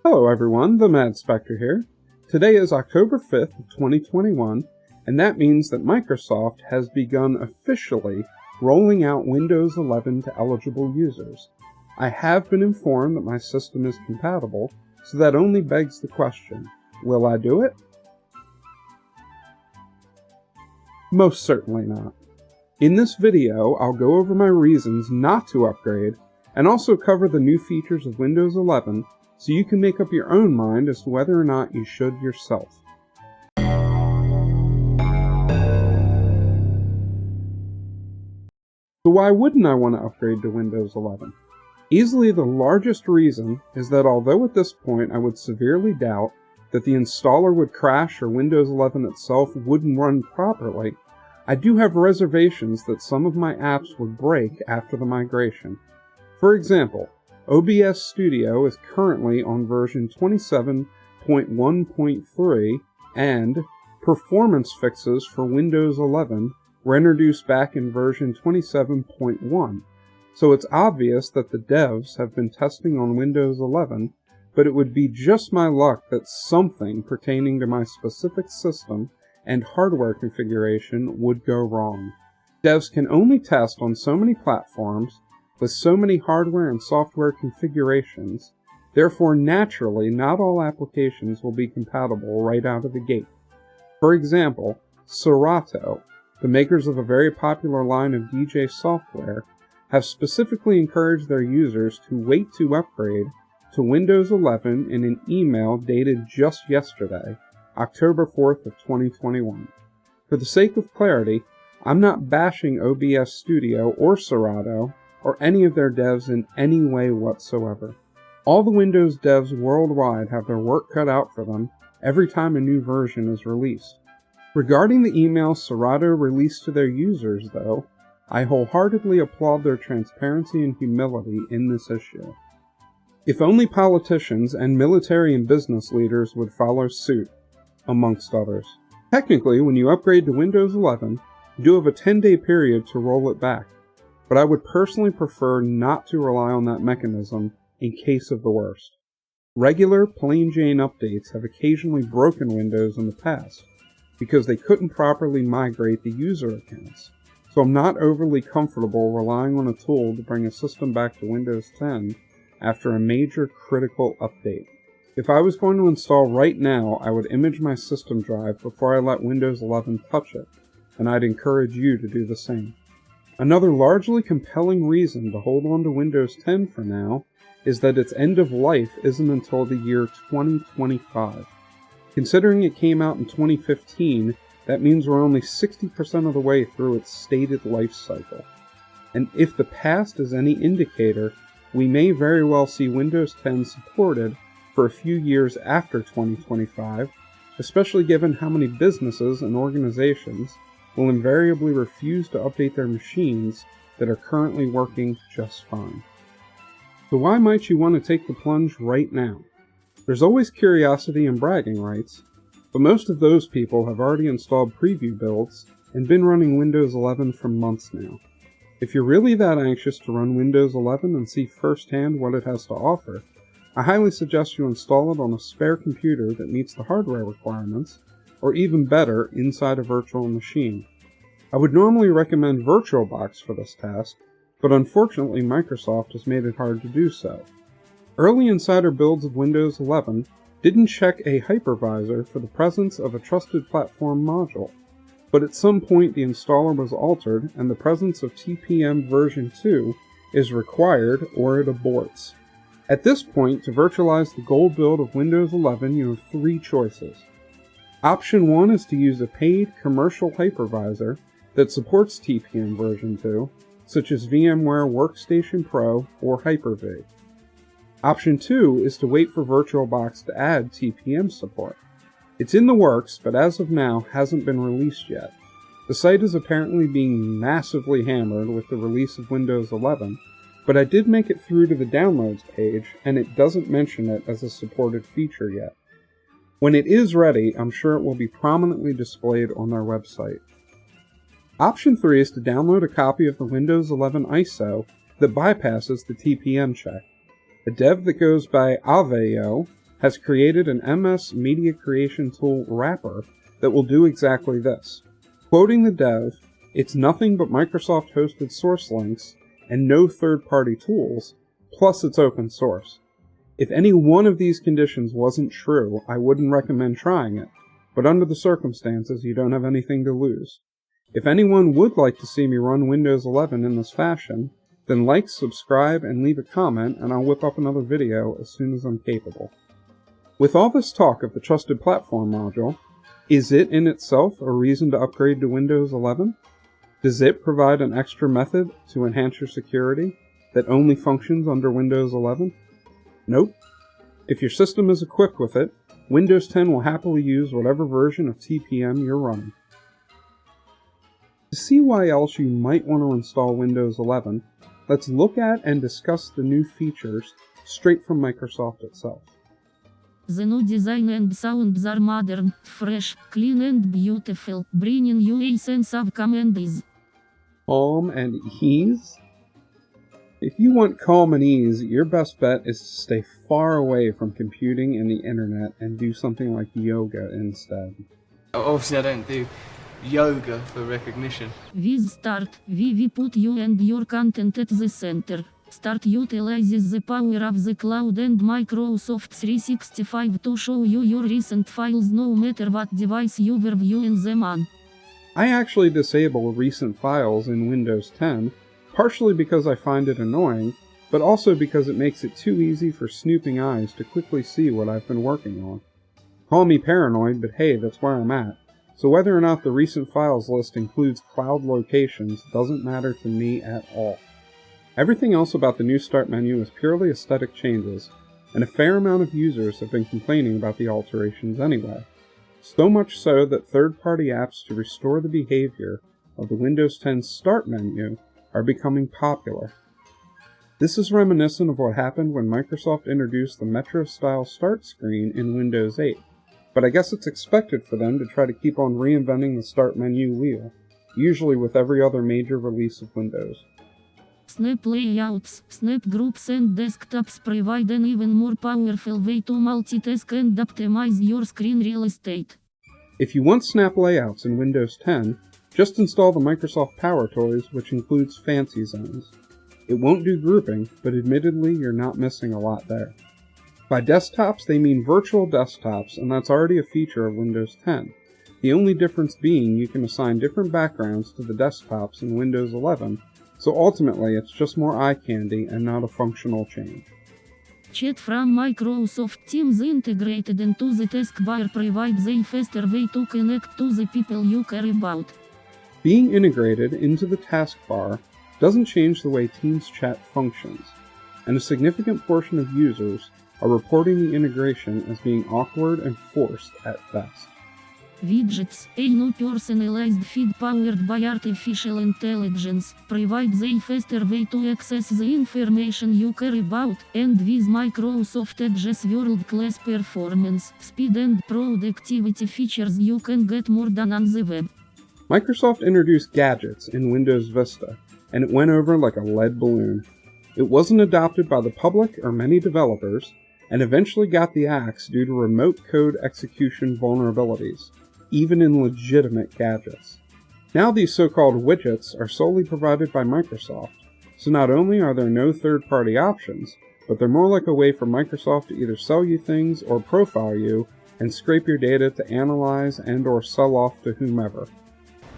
Hello everyone, theMadSpektre here. Today is October 5th of 2021, and that means that Microsoft has begun officially rolling out Windows 11 to eligible users. I have been informed that my system is compatible, so that only begs the question, will I do it? Most certainly not. In this video, I'll go over my reasons not to upgrade, and also cover the new features of Windows 11 so you can make up your own mind as to whether or not you should yourself. So why wouldn't I want to upgrade to Windows 11? Easily the largest reason is that although at this point I would severely doubt that the installer would crash or Windows 11 itself wouldn't run properly, I do have reservations that some of my apps would break after the migration. For example, OBS Studio is currently on version 27.1.3, and performance fixes for Windows 11 were introduced back in version 27.1, so it's obvious that the devs have been testing on Windows 11, but it would be just my luck that something pertaining to my specific system and hardware configuration would go wrong. Devs can only test on so many platforms, with so many hardware and software configurations, therefore naturally not all applications will be compatible right out of the gate. For example, Serato, the makers of a very popular line of DJ software, have specifically encouraged their users to wait to upgrade to Windows 11 in an email dated just yesterday, October 4th of 2021. For the sake of clarity, I'm not bashing OBS Studio or Serato or any of their devs in any way whatsoever. All the Windows devs worldwide have their work cut out for them every time a new version is released. Regarding the email Serato released to their users, though, I wholeheartedly applaud their transparency and humility in this issue. If only politicians and military and business leaders would follow suit, amongst others. Technically, when you upgrade to Windows 11, you do have a 10-day period to roll it back, but I would personally prefer not to rely on that mechanism in case of the worst. Regular, plain Jane updates have occasionally broken Windows in the past, because they couldn't properly migrate the user accounts, so I'm not overly comfortable relying on a tool to bring a system back to Windows 10 after a major critical update. If I was going to install right now, I would image my system drive before I let Windows 11 touch it, and I'd encourage you to do the same. Another largely compelling reason to hold on to Windows 10 for now is that its end of life isn't until the year 2025. Considering it came out in 2015, that means we're only 60% of the way through its stated life cycle. And if the past is any indicator, we may very well see Windows 10 supported for a few years after 2025, especially given how many businesses and organizations will invariably refuse to update their machines that are currently working just fine. So why might you want to take the plunge right now? There's always curiosity and bragging rights, but most of those people have already installed preview builds and been running Windows 11 for months now. If you're really that anxious to run Windows 11 and see firsthand what it has to offer, I highly suggest you install it on a spare computer that meets the hardware requirements, or even better, inside a virtual machine. I would normally recommend VirtualBox for this task, but unfortunately Microsoft has made it hard to do so. Early insider builds of Windows 11 didn't check a hypervisor for the presence of a trusted platform module, but at some point the installer was altered and the presence of TPM version 2 is required or it aborts. At this point, to virtualize the gold build of Windows 11, you have three choices. Option 1 is to use a paid commercial hypervisor that supports TPM version 2, such as VMware Workstation Pro or Hyper-V. Option 2 is to wait for VirtualBox to add TPM support. It's in the works, but as of now hasn't been released yet. The site is apparently being massively hammered with the release of Windows 11, but I did make it through to the downloads page, and it doesn't mention it as a supported feature yet. When it is ready, I'm sure it will be prominently displayed on their website. Option 3 is to download a copy of the Windows 11 ISO that bypasses the TPM check. A dev that goes by Aveo has created an MS Media Creation Tool wrapper that will do exactly this. Quoting the dev, it's nothing but Microsoft-hosted source links and no third-party tools, plus it's open source. If any one of these conditions wasn't true, I wouldn't recommend trying it, but under the circumstances, you don't have anything to lose. If anyone would like to see me run Windows 11 in this fashion, then like, subscribe, and leave a comment, and I'll whip up another video as soon as I'm capable. With all this talk of the Trusted Platform module, is it in itself a reason to upgrade to Windows 11? Does it provide an extra method to enhance your security that only functions under Windows 11? Nope. If your system is equipped with it, Windows 10 will happily use whatever version of TPM you're running. To see why else you might want to install Windows 11, let's look at and discuss the new features straight from Microsoft itself. The new design and sounds are modern, fresh, clean and beautiful, bringing you a sense of calm and ease. Calm and ease? If you want calm and ease, your best bet is to stay far away from computing and the internet and do something like yoga instead. Obviously I don't do yoga for recognition. With Start, we put you and your content at the center. Start utilizes the power of the cloud and Microsoft 365 to show you your recent files no matter what device you were viewing them on. I actually disable recent files in Windows 10, partially because I find it annoying, but also because it makes it too easy for snooping eyes to quickly see what I've been working on. Call me paranoid, but hey, that's where I'm at. So whether or not the recent files list includes cloud locations doesn't matter to me at all. Everything else about the new Start menu is purely aesthetic changes, and a fair amount of users have been complaining about the alterations anyway. So much so that third-party apps to restore the behavior of the Windows 10 Start menu are becoming popular. This is reminiscent of what happened when Microsoft introduced the Metro-style Start screen in Windows 8, but I guess it's expected for them to try to keep on reinventing the Start menu wheel, usually with every other major release of Windows. Snap layouts, snap groups and desktops provide an even more powerful way to multitask and optimize your screen real estate. If you want snap layouts in Windows 10, just install the Microsoft Power Toys, which includes fancy zones. It won't do grouping, but admittedly you're not missing a lot there. By desktops they mean virtual desktops, and that's already a feature of Windows 10. The only difference being you can assign different backgrounds to the desktops in Windows 11, so ultimately it's just more eye candy and not a functional change. Chat from Microsoft Teams integrated into the taskbar provides a faster way to connect to the people you care about. Being integrated into the taskbar doesn't change the way Teams chat functions, and a significant portion of users are reporting the integration as being awkward and forced at best. Widgets, a new personalized feed powered by artificial intelligence, provides a faster way to access the information you care about, and with Microsoft Edge's world-class performance, speed and productivity features you can get more done on the web. Microsoft introduced gadgets in Windows Vista, and it went over like a lead balloon. It wasn't adopted by the public or many developers, and eventually got the axe due to remote code execution vulnerabilities, even in legitimate gadgets. Now these so-called widgets are solely provided by Microsoft, so not only are there no third-party options, but they're more like a way for Microsoft to either sell you things or profile you and scrape your data to analyze and or sell off to whomever.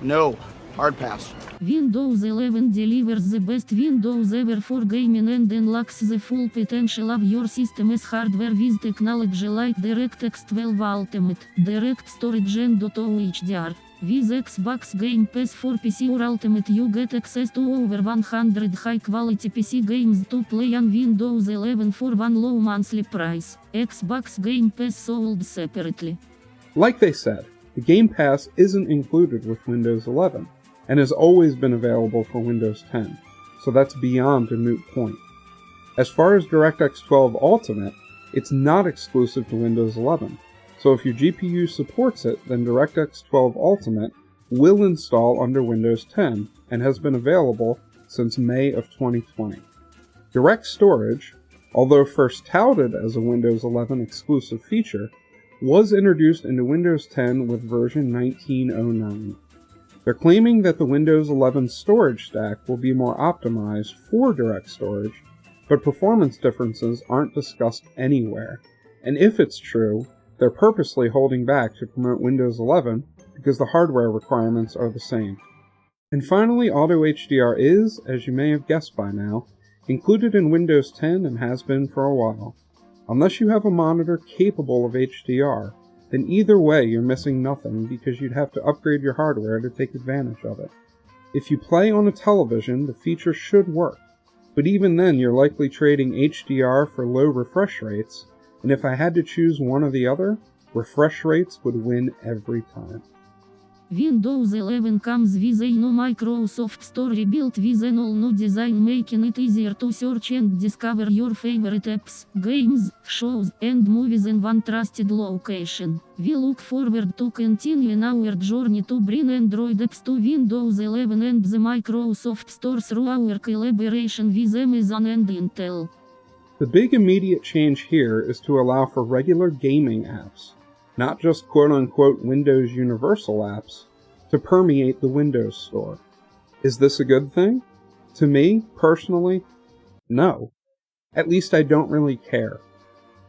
No. Hard pass. Windows 11 delivers the best Windows ever for gaming and unlocks the full potential of your system's hardware with technology like DirectX 12 Ultimate, Direct Storage and Auto HDR. With Xbox Game Pass for PC or Ultimate you get access to over 100 high-quality PC games to play on Windows 11 for one low monthly price. Xbox Game Pass sold separately. Like they said, the Game Pass isn't included with Windows 11, and has always been available for Windows 10, so that's beyond a moot point. As far as DirectX 12 Ultimate, it's not exclusive to Windows 11, so if your GPU supports it, then DirectX 12 Ultimate will install under Windows 10, and has been available since May of 2020. Direct Storage, although first touted as a Windows 11 exclusive feature, was introduced into Windows 10 with version 1909. They're claiming that the Windows 11 storage stack will be more optimized for direct storage, but performance differences aren't discussed anywhere. And if it's true, they're purposely holding back to promote Windows 11 because the hardware requirements are the same. And finally, Auto HDR is, as you may have guessed by now, included in Windows 10 and has been for a while. Unless you have a monitor capable of HDR, then either way you're missing nothing because you'd have to upgrade your hardware to take advantage of it. If you play on a television, the feature should work, but even then you're likely trading HDR for low refresh rates, and if I had to choose one or the other, refresh rates would win every time. Windows 11 comes with a new Microsoft Store rebuilt with an all-new design, making it easier to search and discover your favorite apps, games, shows, and movies in one trusted location. We look forward to continuing our journey to bring Android apps to Windows 11 and the Microsoft Store through our collaboration with Amazon and Intel. The big immediate change here is to allow for regular gaming apps, not just quote-unquote Windows Universal apps, to permeate the Windows Store. Is this a good thing? To me, personally, no. At least I don't really care.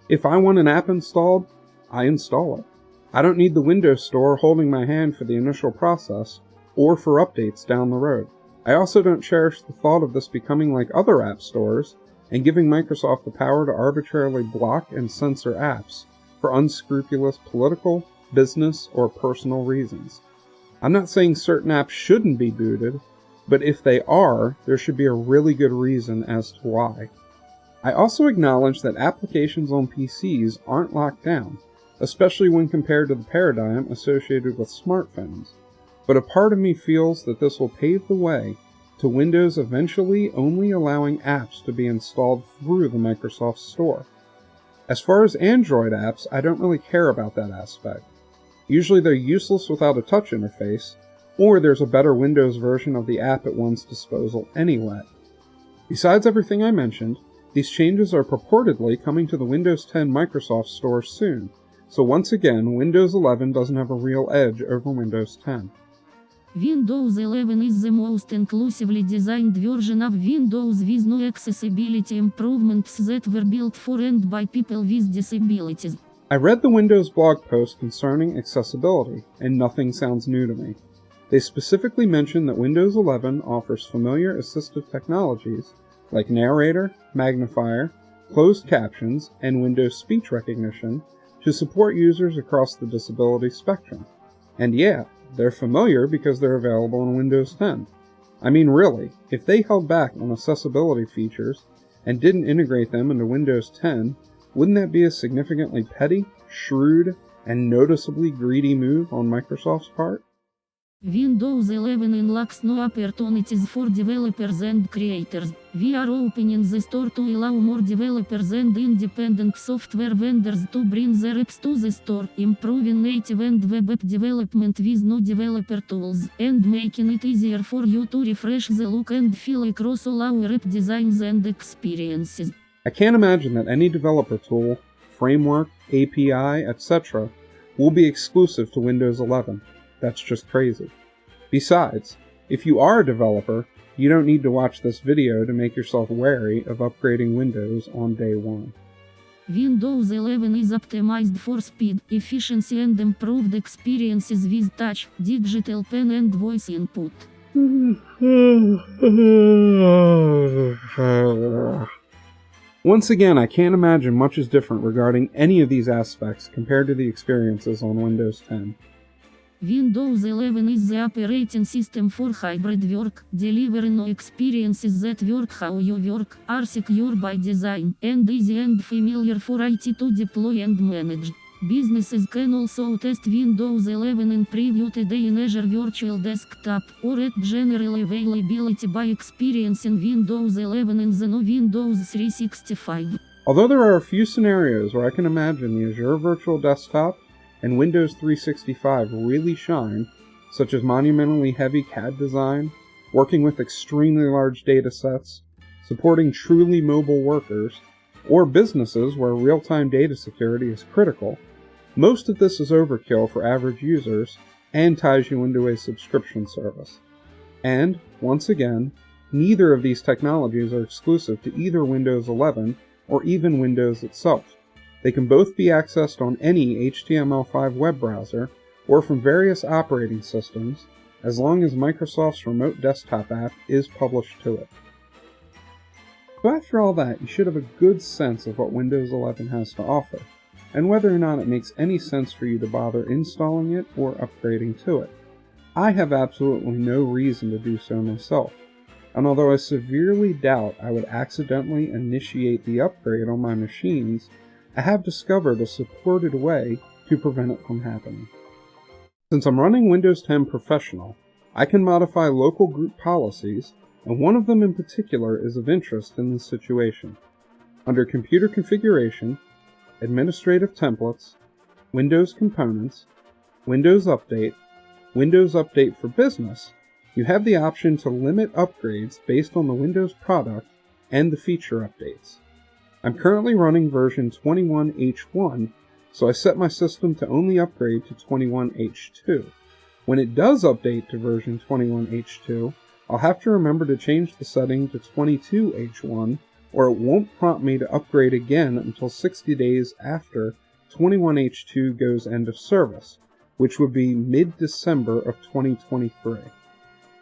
If I want an app installed, I install it. I don't need the Windows Store holding my hand for the initial process, or for updates down the road. I also don't cherish the thought of this becoming like other app stores, and giving Microsoft the power to arbitrarily block and censor apps for unscrupulous political, business, or personal reasons. I'm not saying certain apps shouldn't be booted, but if they are, there should be a really good reason as to why. I also acknowledge that applications on PCs aren't locked down, especially when compared to the paradigm associated with smartphones, but a part of me feels that this will pave the way to Windows eventually only allowing apps to be installed through the Microsoft Store. As far as Android apps, I don't really care about that aspect. Usually they're useless without a touch interface, or there's a better Windows version of the app at one's disposal anyway. Besides everything I mentioned, these changes are purportedly coming to the Windows 10 Microsoft Store soon, so once again, Windows 11 doesn't have a real edge over Windows 10. Windows 11 is the most inclusively designed version of Windows with new accessibility improvements that were built for and by people with disabilities. I read the Windows blog post concerning accessibility, and nothing sounds new to me. They specifically mention that Windows 11 offers familiar assistive technologies like narrator, magnifier, closed captions, and Windows speech recognition to support users across the disability spectrum. And yeah, they're familiar because they're available on Windows 10. I mean really, if they held back on accessibility features and didn't integrate them into Windows 10, wouldn't that be a significantly petty, shrewd, and noticeably greedy move on Microsoft's part? Windows 11 unlocks new opportunities for developers and creators. We are opening the store to allow more developers and independent software vendors to bring their apps to the store, improving native and web app development with new developer tools, and making it easier for you to refresh the look and feel across all our app designs and experiences. I can't imagine that any developer tool, framework, API, etc. will be exclusive to Windows 11. That's just crazy. Besides, if you are a developer, you don't need to watch this video to make yourself wary of upgrading Windows on day one. Windows 11 is optimized for speed, efficiency and improved experiences with touch, digital pen and voice input. Once again, I can't imagine much is different regarding any of these aspects compared to the experiences on Windows 10. Windows 11 is the operating system for hybrid work, delivering experiences that work how you work, are secure by design, and easy and familiar for IT to deploy and manage. Businesses can also test Windows 11 in preview today in Azure Virtual Desktop, or at general availability by experiencing Windows 11 in the new Windows 365. Although there are a few scenarios where I can imagine the Azure Virtual Desktop and Windows 365 really shine, such as monumentally heavy CAD design, working with extremely large datasets, supporting truly mobile workers, or businesses where real-time data security is critical, most of this is overkill for average users and ties you into a subscription service. And, once again, neither of these technologies are exclusive to either Windows 11 or even Windows itself. They can both be accessed on any HTML5 web browser or from various operating systems, as long as Microsoft's remote desktop app is published to it. So after all that, you should have a good sense of what Windows 11 has to offer, and whether or not it makes any sense for you to bother installing it or upgrading to it. I have absolutely no reason to do so myself, and although I severely doubt I would accidentally initiate the upgrade on my machines, I have discovered a supported way to prevent it from happening. Since I'm running Windows 10 Professional, I can modify local group policies, and one of them in particular is of interest in this situation. Under Computer Configuration, Administrative Templates, Windows Components, Windows Update for Business, you have the option to limit upgrades based on the Windows product and the feature updates. I'm currently running version 21H1, so I set my system to only upgrade to 21H2. When it does update to version 21H2, I'll have to remember to change the setting to 22H1, or it won't prompt me to upgrade again until 60 days after 21H2 goes end of service, which would be mid-December of 2023.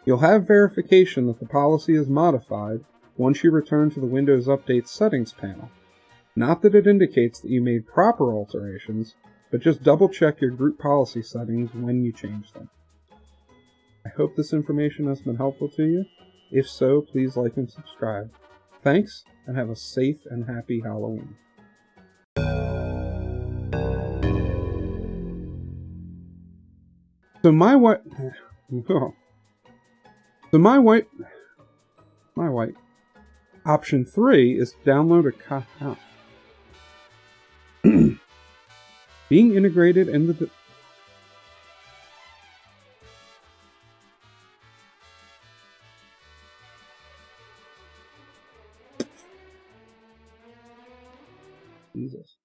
You'll have verification that the policy is modified once you return to the Windows Update Settings panel. Not that it indicates that you made proper alterations, but just double-check your group policy settings when you change them. I hope this information has been helpful to you. If so, please like and subscribe. Thanks, and have a safe and happy Halloween. So my option 3 is to download a being integrated in the Jesus.